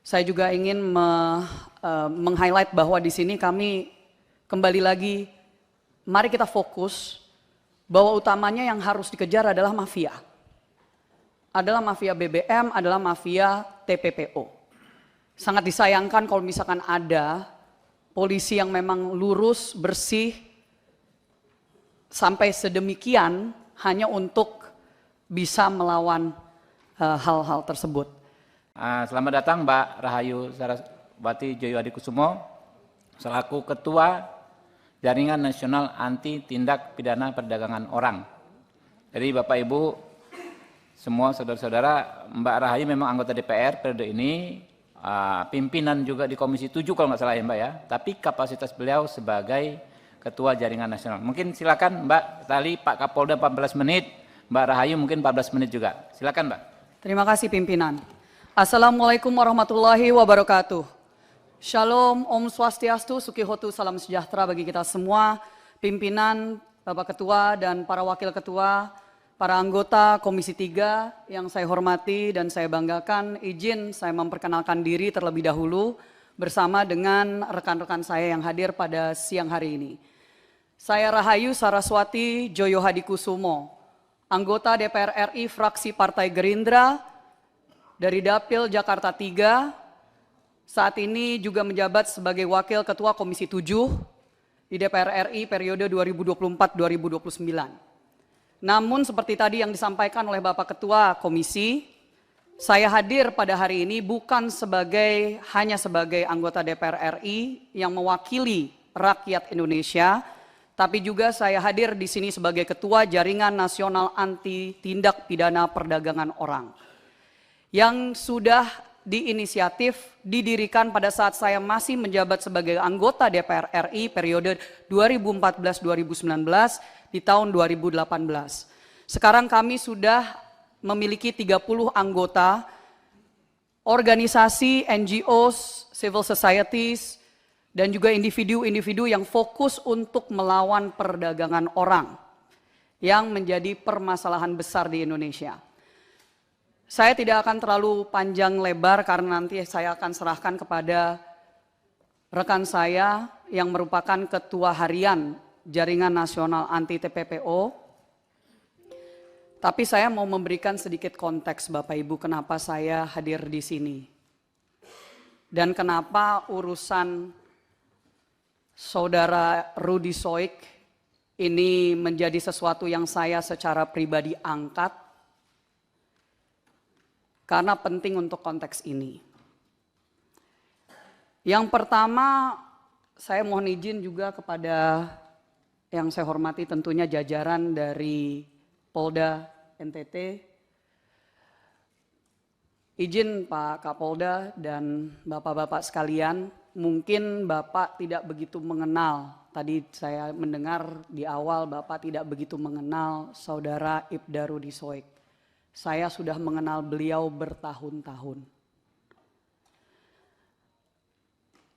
Saya juga ingin meng-highlight bahwa di sini kami kembali lagi, mari kita fokus bahwa utamanya yang harus dikejar adalah mafia. Adalah mafia BBM, adalah mafia TPPO. Sangat disayangkan kalau misalkan ada polisi yang memang lurus, bersih, sampai sedemikian hanya untuk bisa melawan hal-hal tersebut. Selamat datang Mbak Rahayu Saraswati Joyo Hadikusumo selaku Ketua Jaringan Nasional Anti Tindak Pidana Perdagangan Orang. Jadi Bapak Ibu, semua saudara-saudara, Mbak Rahayu memang anggota DPR periode ini, pimpinan juga di Komisi 7 kalau nggak salah ya Mbak ya, tapi kapasitas beliau sebagai Ketua Jaringan Nasional. Mungkin silakan Mbak Tali, Pak Kapolda 14 menit, Mbak Rahayu mungkin 14 menit juga. Silakan Mbak. Terima kasih pimpinan. Assalamualaikum warahmatullahi wabarakatuh. Shalom, Om Swastiastu, Sukihotu, salam sejahtera bagi kita semua, pimpinan, Bapak Ketua dan para Wakil Ketua, para anggota Komisi 3 yang saya hormati dan saya banggakan. Izin saya memperkenalkan diri terlebih dahulu bersama dengan rekan-rekan saya yang hadir pada siang hari ini. Saya Rahayu Saraswati Joyo Hadikusumo, anggota DPR RI fraksi Partai Gerindra, dari Dapil Jakarta 3, saat ini juga menjabat sebagai Wakil Ketua Komisi 7 di DPR RI periode 2024-2029. Namun seperti tadi yang disampaikan oleh Bapak Ketua Komisi, saya hadir pada hari ini bukan hanya sebagai anggota DPR RI yang mewakili rakyat Indonesia, tapi juga saya hadir di sini sebagai Ketua Jaringan Nasional Anti Tindak Pidana Perdagangan Orang, yang sudah diinisiatif didirikan pada saat saya masih menjabat sebagai anggota DPR RI periode 2014-2019 di tahun 2018. Sekarang kami sudah memiliki 30 anggota organisasi, NGOs, civil societies, dan juga individu-individu yang fokus untuk melawan perdagangan orang yang menjadi permasalahan besar di Indonesia. Saya tidak akan terlalu panjang lebar karena nanti saya akan serahkan kepada rekan saya yang merupakan Ketua Harian Jaringan Nasional Anti TPPO. Tapi saya mau memberikan sedikit konteks Bapak Ibu kenapa saya hadir di sini. Dan kenapa urusan Saudara Rudy Soik ini menjadi sesuatu yang saya secara pribadi angkat. Karena penting untuk konteks ini. Yang pertama, saya mohon izin juga kepada yang saya hormati tentunya jajaran dari Polda NTT. Izin Pak Kapolda dan Bapak-Bapak sekalian, mungkin Bapak tidak begitu mengenal. Tadi saya mendengar di awal Bapak tidak begitu mengenal Saudara Ibda Rudy Soik. Saya sudah mengenal beliau bertahun-tahun.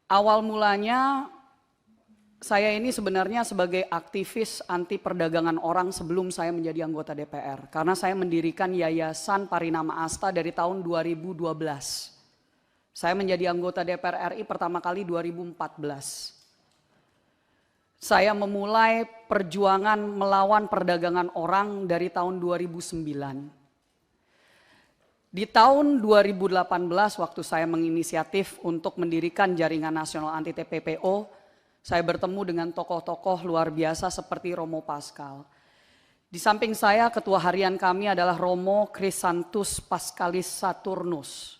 Awal mulanya saya ini sebenarnya sebagai aktivis anti perdagangan orang sebelum saya menjadi anggota DPR. Karena saya mendirikan Yayasan Parinama Asta dari tahun 2012. Saya menjadi anggota DPR RI pertama kali 2014. Saya memulai perjuangan melawan perdagangan orang dari tahun 2009. Di tahun 2018 waktu saya menginisiatif untuk mendirikan Jaringan Nasional Anti TPPO, saya bertemu dengan tokoh-tokoh luar biasa seperti Romo Pascal. Di samping saya, ketua harian kami adalah Romo Chrysanthus Pascalis Saturnus.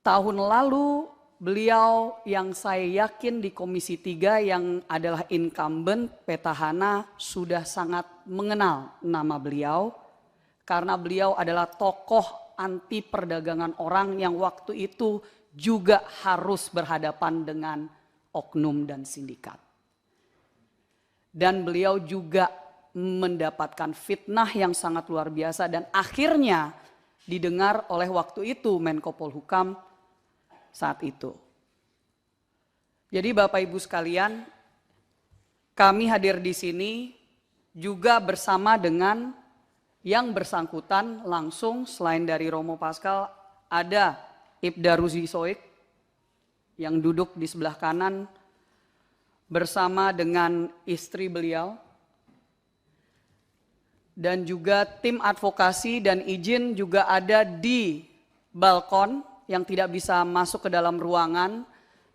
Tahun lalu beliau yang saya yakin di Komisi 3 yang adalah incumbent petahana sudah sangat mengenal nama beliau. Karena beliau adalah tokoh anti perdagangan orang yang waktu itu juga harus berhadapan dengan oknum dan sindikat. Dan beliau juga mendapatkan fitnah yang sangat luar biasa dan akhirnya didengar oleh waktu itu Menko Polhukam saat itu. Jadi Bapak Ibu sekalian, kami hadir di sini juga bersama dengan yang bersangkutan langsung selain dari Romo Pascal ada Ibda Rudy Soik yang duduk di sebelah kanan bersama dengan istri beliau, dan juga tim advokasi dan izin juga ada di balkon yang tidak bisa masuk ke dalam ruangan.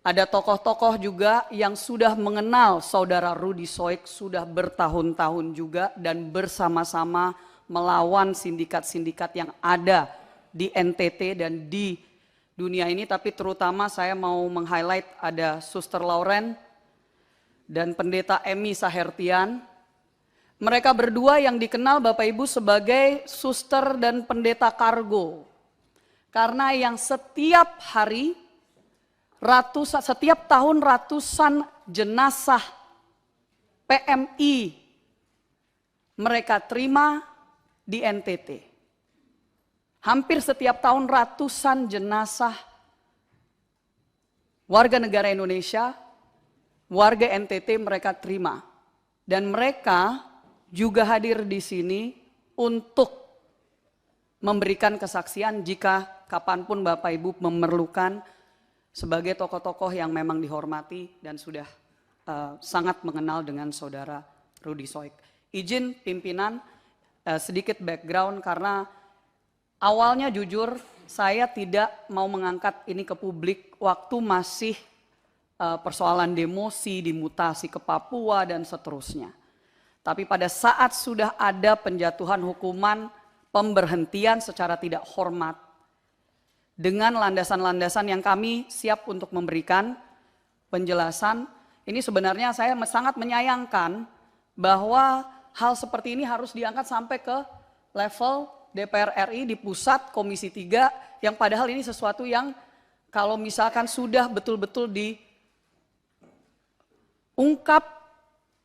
Ada tokoh-tokoh juga yang sudah mengenal saudara Rudy Soik sudah bertahun-tahun juga dan bersama-sama melawan sindikat-sindikat yang ada di NTT dan di dunia ini. Tapi terutama saya mau meng-highlight ada Suster Lauren dan Pendeta Emi Sahertian. Mereka berdua yang dikenal Bapak Ibu sebagai suster dan pendeta kargo. Karena yang setiap hari, setiap tahun ratusan jenazah PMI mereka terima di NTT. Hampir setiap tahun ratusan jenazah warga negara Indonesia, warga NTT mereka terima. Dan mereka juga hadir di sini untuk memberikan kesaksian jika kapanpun Bapak Ibu memerlukan sebagai tokoh-tokoh yang memang dihormati dan sudah sangat mengenal dengan saudara Rudy Soik. Izin pimpinan sedikit background karena awalnya jujur saya tidak mau mengangkat ini ke publik waktu masih persoalan demosi, dimutasi ke Papua dan seterusnya. Tapi pada saat sudah ada penjatuhan hukuman pemberhentian secara tidak hormat dengan landasan-landasan yang kami siap untuk memberikan penjelasan, ini sebenarnya saya sangat menyayangkan bahwa hal seperti ini harus diangkat sampai ke level DPR RI di pusat Komisi 3 yang padahal ini sesuatu yang kalau misalkan sudah betul-betul diungkap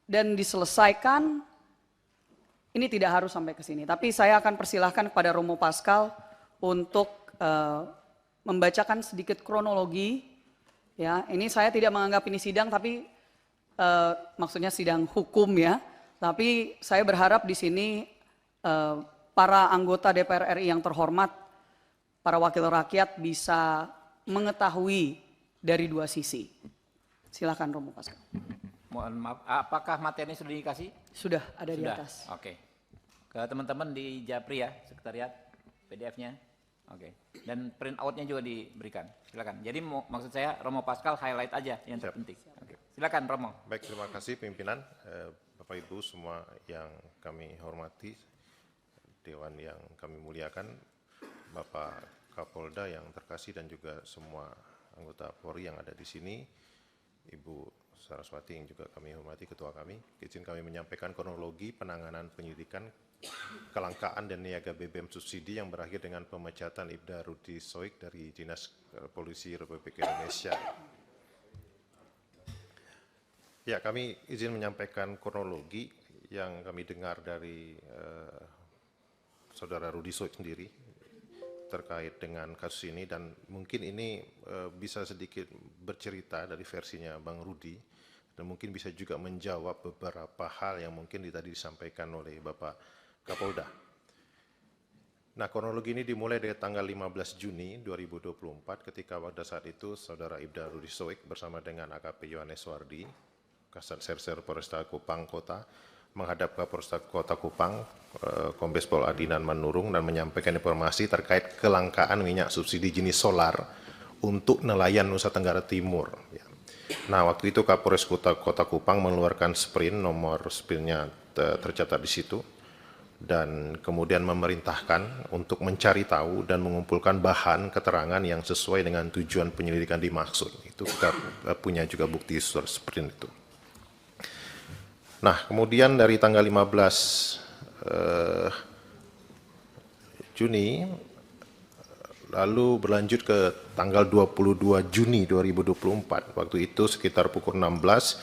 dan diselesaikan, ini tidak harus sampai ke sini. Tapi saya akan persilahkan kepada Romo Pascal untuk membacakan sedikit kronologi. Ya, ini saya tidak menganggap ini sidang, tapi maksudnya sidang hukum ya. Tapi saya berharap di sini para anggota DPR RI yang terhormat, para wakil rakyat bisa mengetahui dari dua sisi. Silakan Romo Pascal. Mohon maaf, apakah materi sudah dikasih? Sudah ada di atas. Oke. Ke teman-teman di Japri ya, sekretariat, PDF-nya. Oke. Dan print out-nya juga diberikan. Silakan. Jadi maksud saya Romo Pascal highlight aja yang terpenting. Oke. Silakan Romo. Baik, terima kasih pimpinan, Bapak Ibu semua yang kami hormati, Dewan yang kami muliakan, Bapak Kapolda yang terkasih dan juga semua anggota Polri yang ada di sini, Ibu Saraswati yang juga kami hormati, ketua kami. Izin kami menyampaikan kronologi penanganan penyidikan kelangkaan dan niaga BBM subsidi yang berakhir dengan pemecatan Ibda Rudy Soik dari Dinas Polisi Republik Indonesia. Ya, kami izin menyampaikan kronologi yang kami dengar dari saudara Rudy Soik sendiri terkait dengan kasus ini, dan mungkin ini bisa sedikit bercerita dari versinya Bang Rudy dan mungkin bisa juga menjawab beberapa hal yang mungkin tadi disampaikan oleh Bapak Kapolda. Nah, kronologi ini dimulai dari tanggal 15 Juni 2024 ketika pada saat itu saudara Ibda Rudy Soik bersama dengan AKP Yohanes Wardi, Kasat Serser Polresta Kupang Kota, menghadap ke Polresta Kota Kupang, Kombes Pol Adinan Manurung, dan menyampaikan informasi terkait kelangkaan minyak subsidi jenis solar untuk nelayan Nusa Tenggara Timur. Ya. Nah, waktu itu Kapolres Kota Kupang mengeluarkan sprint, nomor sprintnya tercatat di situ, dan kemudian memerintahkan untuk mencari tahu dan mengumpulkan bahan keterangan yang sesuai dengan tujuan penyelidikan dimaksud. Itu kita punya juga bukti sprint itu. Nah, kemudian dari tanggal 15 Juni, lalu berlanjut ke tanggal 22 Juni 2024. Waktu itu sekitar pukul 16,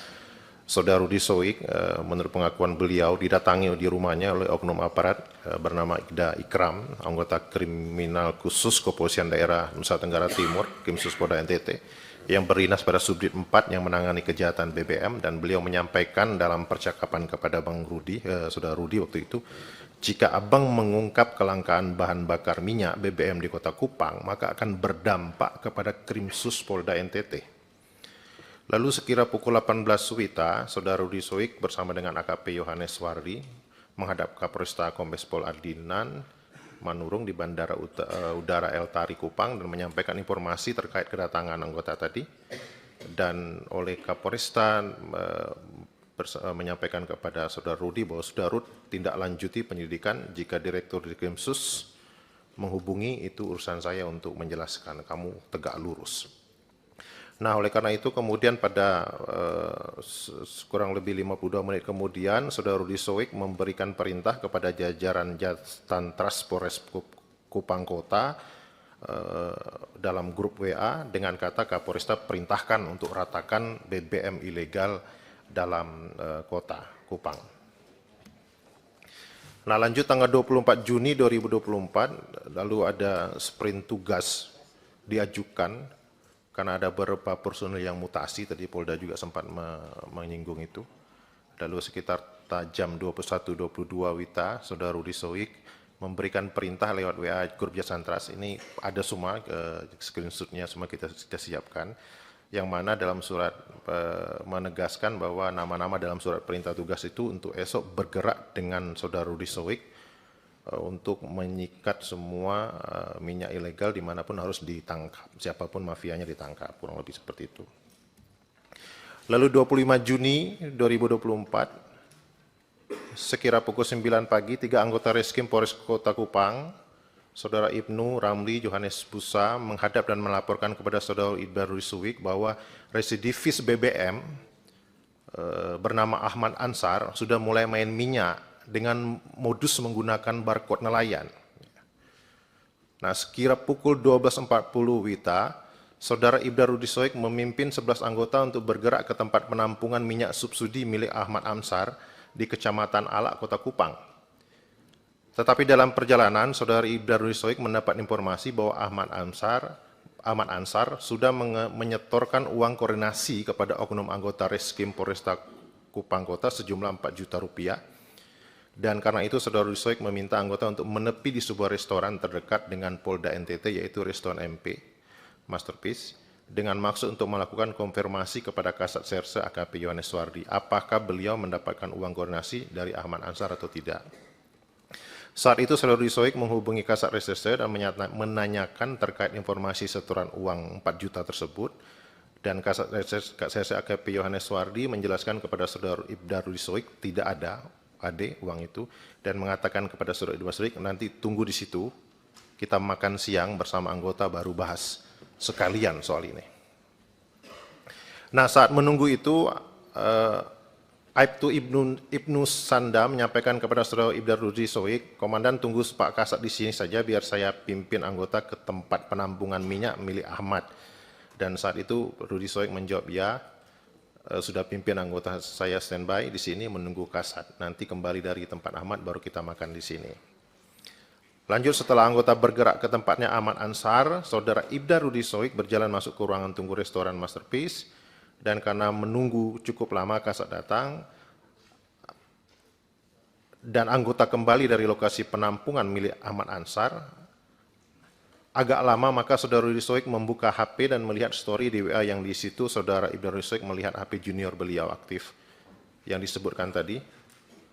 Saudara Rudi Soik, menurut pengakuan beliau, didatangi di rumahnya oleh oknum aparat bernama Ida Ikram, anggota kriminal khusus Kepolisian Daerah Nusa Tenggara Timur, Krimsus Polda NTT, yang berdinas pada Subdit 4 yang menangani kejahatan BBM, dan beliau menyampaikan dalam percakapan kepada Bang Rudi, Saudara Rudi waktu itu, jika abang mengungkap kelangkaan bahan bakar minyak BBM di Kota Kupang, maka akan berdampak kepada Krimsus Polda NTT. Lalu sekira pukul 18 WITA, Saudara Rudi Soik bersama dengan AKP Yohanes Wardi menghadap Kapolresta Kombes Pol Ardinan Manurung di Bandara Udara El Tari Kupang dan menyampaikan informasi terkait kedatangan anggota tadi. Dan oleh Kapolresta menyampaikan kepada Saudara Rudi bahwa Saudara Rudi tindak lanjuti penyelidikan, jika Direktur di Krimsus menghubungi, itu urusan saya untuk menjelaskan, kamu tegak lurus. Nah, oleh karena itu kemudian pada kurang lebih 52 menit kemudian, Saudara Rudi Soik memberikan perintah kepada jajaran Jatantras Polres Kupang Kota dalam grup WA dengan kata, Kapolresta perintahkan untuk ratakan BBM ilegal dalam kota Kupang. Nah, lanjut tanggal 24 Juni 2024, lalu ada sprint tugas diajukan karena ada beberapa personil yang mutasi, tadi Polda juga sempat menyinggung itu. Lalu sekitar jam 21.22 WITA, Saudara Rudi Soik memberikan perintah lewat WA grup Jatantras. Ini ada semua, screenshotnya semua kita siapkan, yang mana dalam surat menegaskan bahwa nama-nama dalam surat perintah tugas itu untuk esok bergerak dengan Saudara Rudi Soik untuk menyikat semua minyak ilegal dimanapun harus ditangkap, siapapun mafianya ditangkap, kurang lebih seperti itu. Lalu 25 Juni 2024, sekira pukul 9 pagi, 3 anggota Reskrim Polres Kota Kupang, Saudara Ibnu, Ramli, Yohanes Busa, menghadap dan melaporkan kepada Saudara Ibda Rudi Soik bahwa residivis BBM bernama Ahmad Ansar sudah mulai main minyak dengan modus menggunakan barcode nelayan. Nah, sekira pukul 12.40 WITA, Saudara Ibda Rudi Soik memimpin 11 anggota untuk bergerak ke tempat penampungan minyak subsidi milik Ahmad Ansar di Kecamatan Alak, Kota Kupang. Tetapi dalam perjalanan, Saudara Ibda Rudi Soik mendapat informasi bahwa Ahmad Ansar sudah menyetorkan uang koordinasi kepada oknum anggota Reskrim Polresta Kupang Kota sejumlah 4 juta rupiah. Dan karena itu Saudara Rudi Soik meminta anggota untuk menepi di sebuah restoran terdekat dengan Polda NTT, yaitu Restoran MP Masterpiece, dengan maksud untuk melakukan konfirmasi kepada Kasat Serse AKP Yohanes Wardi, apakah beliau mendapatkan uang koordinasi dari Ahmad Ansar atau tidak. Saat itu Saudara Rudi Soik menghubungi Kasat Reserse dan menanyakan terkait informasi setoran uang 4 juta tersebut, dan Kasat Serse AKP Yohanes Wardi menjelaskan kepada Saudara Ibda Rudi Soik tidak ada uang itu, dan mengatakan kepada Saudara Ibda Rudi Soik, nanti tunggu di situ, kita makan siang bersama anggota baru bahas sekalian soal ini. Nah, saat menunggu itu, Aibtu Ibnu Sanda menyampaikan kepada Saudara Ibda Rudi Soik, Komandan tunggu Pak Kasat di sini saja biar saya pimpin anggota ke tempat penampungan minyak milik Ahmad. Dan saat itu Rudi Soik menjawab, ya, sudah pimpin anggota saya standby di sini menunggu Kasat. Nanti kembali dari tempat Ahmad baru kita makan di sini. Lanjut, setelah anggota bergerak ke tempatnya Ahmad Ansar, Saudara Ibda Rudi Soik berjalan masuk ke ruangan tunggu restoran Masterpiece, dan karena menunggu cukup lama Kasat datang dan anggota kembali dari lokasi penampungan milik Ahmad Ansar, agak lama maka Saudara Rudi Soik membuka HP dan melihat story di WA yang di situ Saudara Ibda Rudi Soik melihat HP junior beliau aktif yang disebutkan tadi.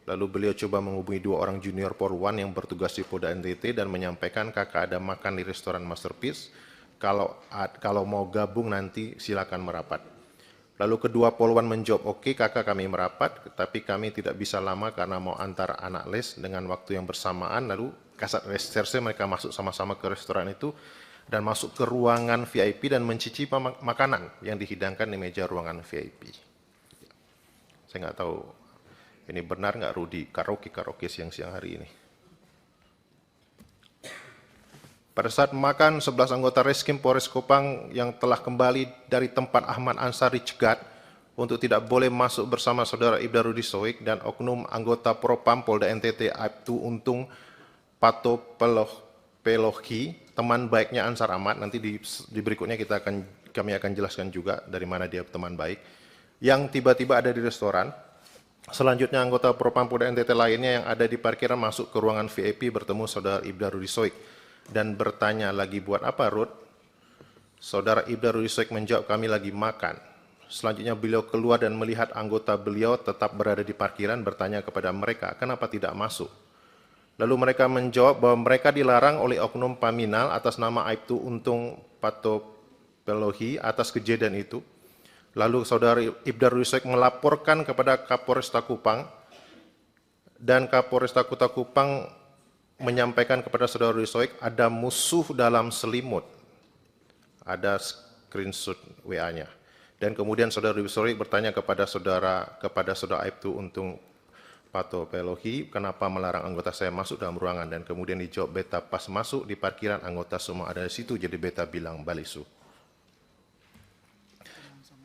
Lalu beliau coba menghubungi 2 orang junior Polwan yang bertugas di Polda NTT dan menyampaikan, kakak ada makan di restoran Masterpiece, kalau mau gabung nanti silakan merapat. Lalu kedua Polwan menjawab, oke kakak kami merapat, tapi kami tidak bisa lama karena mau antar anak les dengan waktu yang bersamaan. Lalu Kasat Reserse mereka masuk sama-sama ke restoran itu dan masuk ke ruangan VIP dan mencicipi makanan yang dihidangkan di meja ruangan VIP. Saya nggak tahu ini benar nggak Rudi karaoke siang-siang hari ini. Pada saat makan, 11 anggota Reskrim Polres Kupang yang telah kembali dari tempat Ahmad Ansar dicegat untuk tidak boleh masuk bersama saudara Ibda Rudi Soik dan oknum anggota Propam Polda NTT Aibtu Untung Pato Pelohi, teman baiknya Ansar Ahmad. Nanti di berikutnya kami akan jelaskan juga dari mana dia teman baik, yang tiba-tiba ada di restoran. Selanjutnya anggota Propam Polda NTT lainnya yang ada di parkiran masuk ke ruangan VIP bertemu saudara Ibda Rudi Soik dan bertanya, lagi buat apa Rud? Saudara Ibda Rudi Soik menjawab, kami lagi makan. Selanjutnya beliau keluar dan melihat anggota beliau tetap berada di parkiran, bertanya kepada mereka, kenapa tidak masuk? Lalu mereka menjawab bahwa mereka dilarang oleh oknum Paminal atas nama Aibtu Untung Pato Pelohi atas kejadian itu. Lalu saudara Ibda Rudi Soik melaporkan kepada Kapolresta Kupang dan Kapolresta Kota Kupang menyampaikan kepada saudara Rudi Soik ada musuh dalam selimut. Ada screenshot WA-nya. Dan kemudian saudara Rudi Soik bertanya kepada saudara Aibtu Untung Pato Pelohi, kenapa melarang anggota saya masuk dalam ruangan? Dan kemudian dijawab, beta pas masuk di parkiran anggota semua ada di situ, jadi beta bilang balisu.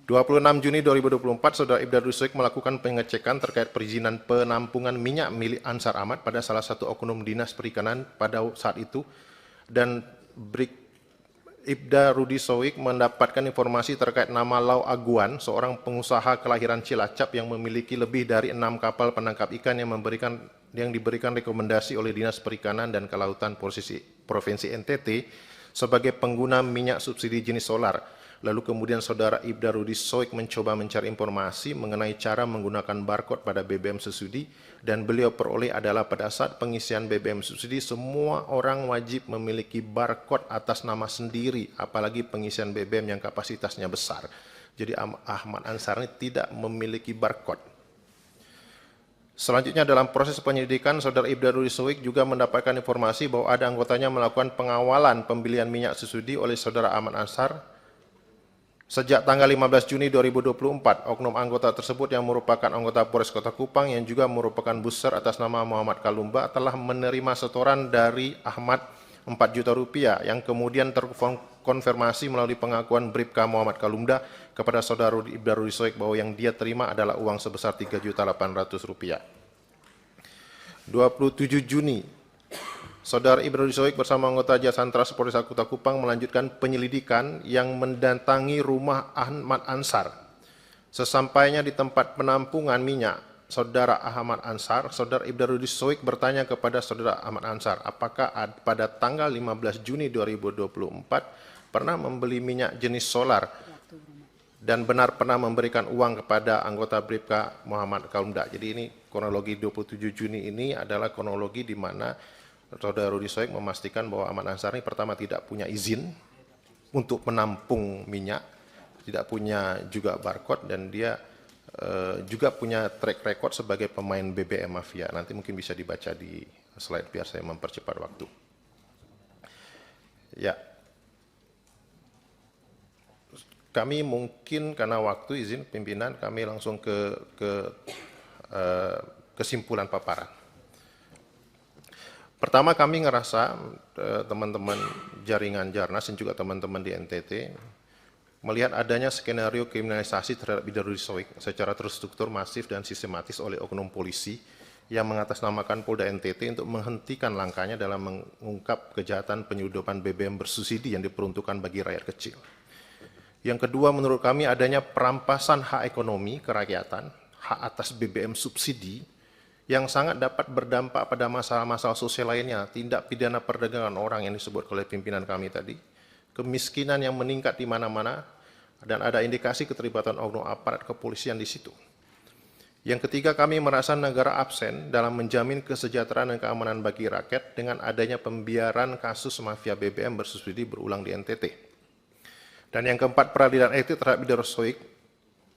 26 Juni 2024, saudara Ibda Rudi Soik melakukan pengecekan terkait perizinan penampungan minyak milik Ansar Ahmad pada salah satu oknum dinas perikanan pada saat itu, dan Ibda Rudi Soik mendapatkan informasi terkait nama Lau Aguan, seorang pengusaha kelahiran Cilacap yang memiliki lebih dari 6 kapal penangkap ikan yang diberikan rekomendasi oleh Dinas Perikanan dan Kelautan Provinsi NTT sebagai pengguna minyak subsidi jenis solar. Lalu kemudian saudara Ibda Rudi Soik mencoba mencari informasi mengenai cara menggunakan barcode pada BBM subsidi, dan beliau peroleh adalah pada saat pengisian BBM subsidi semua orang wajib memiliki barcode atas nama sendiri, apalagi pengisian BBM yang kapasitasnya besar. Jadi Ahmad Ansar ini tidak memiliki barcode. Selanjutnya dalam proses penyelidikan, saudara Ibda Rudi Soik juga mendapatkan informasi bahwa ada anggotanya melakukan pengawalan pembelian minyak subsidi oleh saudara Ahmad Ansar. Sejak tanggal 15 Juni 2024, oknum anggota tersebut yang merupakan anggota Polres Kota Kupang yang juga merupakan booster atas nama Muhammad Kalumba telah menerima setoran dari Ahmad 4 juta rupiah yang kemudian terkonfirmasi melalui pengakuan Bribka Muhammad Kalumba kepada saudara Ibda Rudi Soik bahwa yang dia terima adalah uang sebesar 3.800.000 rupiah. 27 Juni, saudara Ibda Rudi Soik bersama anggota Jasantra Polres Kota Kupang melanjutkan penyelidikan yang mendatangi rumah Ahmad Ansar. Sesampainya di tempat penampungan minyak saudara Ahmad Ansar, saudara Ibda Rudi Soik bertanya kepada saudara Ahmad Ansar, apakah pada tanggal 15 Juni 2024 pernah membeli minyak jenis solar dan benar pernah memberikan uang kepada anggota Bribka Muhammad Kalumda. Jadi ini kronologi 27 Juni ini adalah kronologi di mana saudara Rudi Soik memastikan bahwa Ahmad Ansar ini pertama tidak punya izin untuk menampung minyak, tidak punya juga barcode, dan dia juga punya track record sebagai pemain BBM mafia. Nanti mungkin bisa dibaca di slide biar saya mempercepat waktu. Ya, kami mungkin karena waktu izin pimpinan kami langsung ke kesimpulan paparan. Pertama kami ngerasa teman-teman jaringan Jarnas dan juga teman-teman di NTT melihat adanya skenario kriminalisasi terhadap Ibda Rudi Soik secara terstruktur, masif dan sistematis oleh oknum polisi yang mengatasnamakan Polda NTT untuk menghentikan langkahnya dalam mengungkap kejahatan penyeludupan BBM bersubsidi yang diperuntukkan bagi rakyat kecil. Yang kedua, menurut kami adanya perampasan hak ekonomi kerakyatan, hak atas BBM subsidi yang sangat dapat berdampak pada masalah-masalah sosial lainnya, tindak pidana perdagangan orang yang disebut oleh pimpinan kami tadi, kemiskinan yang meningkat di mana-mana, dan ada indikasi keterlibatan oknum aparat kepolisian di situ. Yang ketiga, kami merasa negara absen dalam menjamin kesejahteraan dan keamanan bagi rakyat dengan adanya pembiaran kasus mafia BBM bersubsidi berulang di NTT. Dan yang keempat, peradilan etik terhadap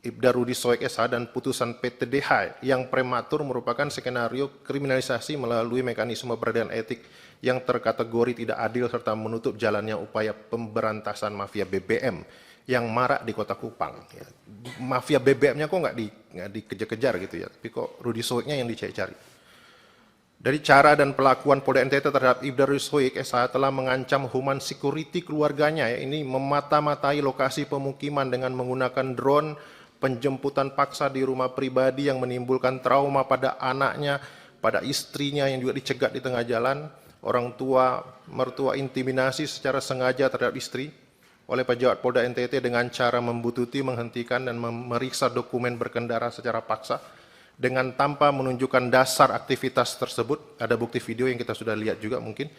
Ibda Rudi Soik SH dan putusan PTDH yang prematur merupakan skenario kriminalisasi melalui mekanisme peradilan etik yang terkategori tidak adil serta menutup jalannya upaya pemberantasan mafia BBM yang marak di Kota Kupang. Ya, mafia BBM-nya kok nggak dikejar-kejar gitu ya, tapi kok Rudi Soiknya yang dicari-cari. Dari cara dan pelakuan Polda NTT terhadap Ibda Rudi Soik SH telah mengancam human security keluarganya, ya, ini memata-matai lokasi pemukiman dengan menggunakan drone, penjemputan paksa di rumah pribadi yang menimbulkan trauma pada anaknya, pada istrinya yang juga dicegat di tengah jalan, orang tua, mertua intimidasi secara sengaja terhadap istri oleh pejabat Polda NTT dengan cara membututi, menghentikan, dan memeriksa dokumen berkendara secara paksa dengan tanpa menunjukkan dasar aktivitas tersebut. Ada bukti video yang kita sudah lihat juga mungkin.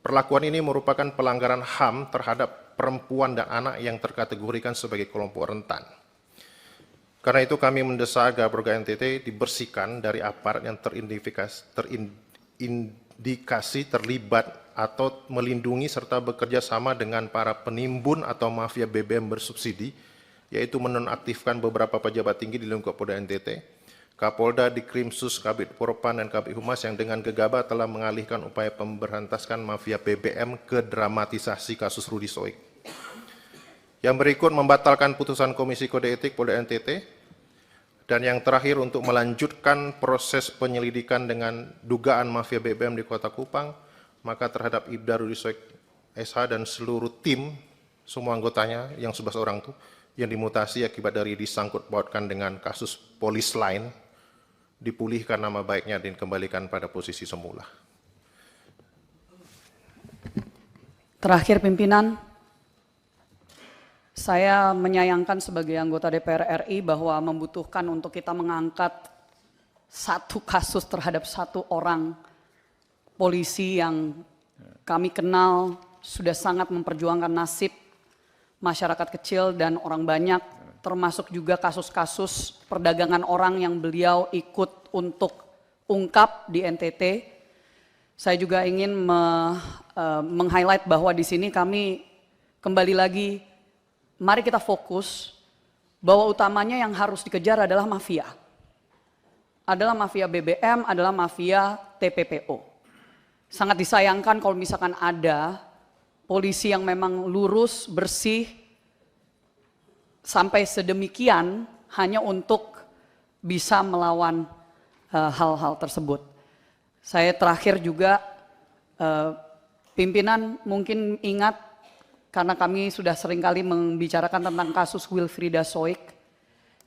Perlakuan ini merupakan pelanggaran HAM terhadap perempuan dan anak yang terkategorikan sebagai kelompok rentan. Karena itu kami mendesak agar Polda NTT dibersihkan dari aparat yang terindikasi terlibat atau melindungi serta bekerja sama dengan para penimbun atau mafia BBM bersubsidi, yaitu menonaktifkan beberapa pejabat tinggi di lingkup Polda NTT, Kapolda, Dikrimsus, Kabid Propam, dan Kabid Humas yang dengan gegabah telah mengalihkan upaya pemberantasan mafia BBM ke dramatisasi kasus Rudy Soik. Yang berikut membatalkan putusan Komisi Kode Etik Polda NTT, dan yang terakhir untuk melanjutkan proses penyelidikan dengan dugaan mafia BBM di Kota Kupang, maka terhadap Ibda Rudy Soik SH dan seluruh tim, semua anggotanya yang 11 orang itu, yang dimutasi akibat dari disangkut pautkan dengan kasus polis lain, dipulihkan nama baiknya dan dikembalikan pada posisi semula. Terakhir pimpinan, saya menyayangkan sebagai anggota DPR RI bahwa membutuhkan untuk kita mengangkat satu kasus terhadap satu orang polisi yang kami kenal sudah sangat memperjuangkan nasib masyarakat kecil dan orang banyak, termasuk juga kasus-kasus perdagangan orang yang beliau ikut untuk ungkap di NTT. Saya juga ingin meng-highlight bahwa di sini kami kembali lagi, mari kita fokus bahwa utamanya yang harus dikejar adalah mafia. Adalah mafia BBM, adalah mafia TPPO. Sangat disayangkan kalau misalkan ada polisi yang memang lurus, bersih, sampai sedemikian hanya untuk bisa melawan hal-hal tersebut. Saya terakhir juga, pimpinan mungkin ingat, karena kami sudah seringkali membicarakan tentang kasus Wilfrieda Soik,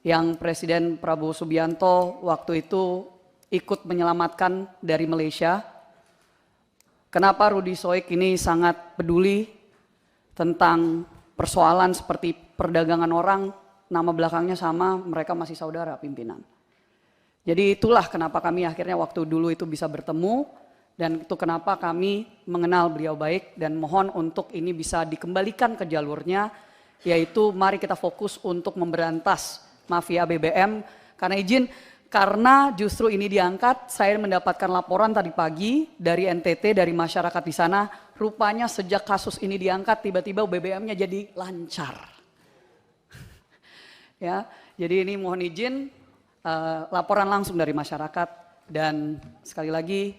yang Presiden Prabowo Subianto waktu itu ikut menyelamatkan dari Malaysia. Kenapa Rudy Soik ini sangat peduli tentang persoalan seperti perdagangan orang, nama belakangnya sama, mereka masih saudara pimpinan. Jadi itulah kenapa kami akhirnya waktu dulu itu bisa bertemu, dan itu kenapa kami mengenal beliau baik, dan mohon untuk ini bisa dikembalikan ke jalurnya, yaitu mari kita fokus untuk memberantas mafia BBM. Karena justru ini diangkat, saya mendapatkan laporan tadi pagi dari NTT, dari masyarakat di sana, rupanya sejak kasus ini diangkat tiba-tiba BBM-nya jadi lancar. Ya, jadi ini mohon izin laporan langsung dari masyarakat, dan sekali lagi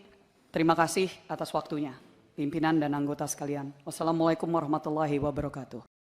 terima kasih atas waktunya pimpinan dan anggota sekalian. Wassalamualaikum warahmatullahi wabarakatuh.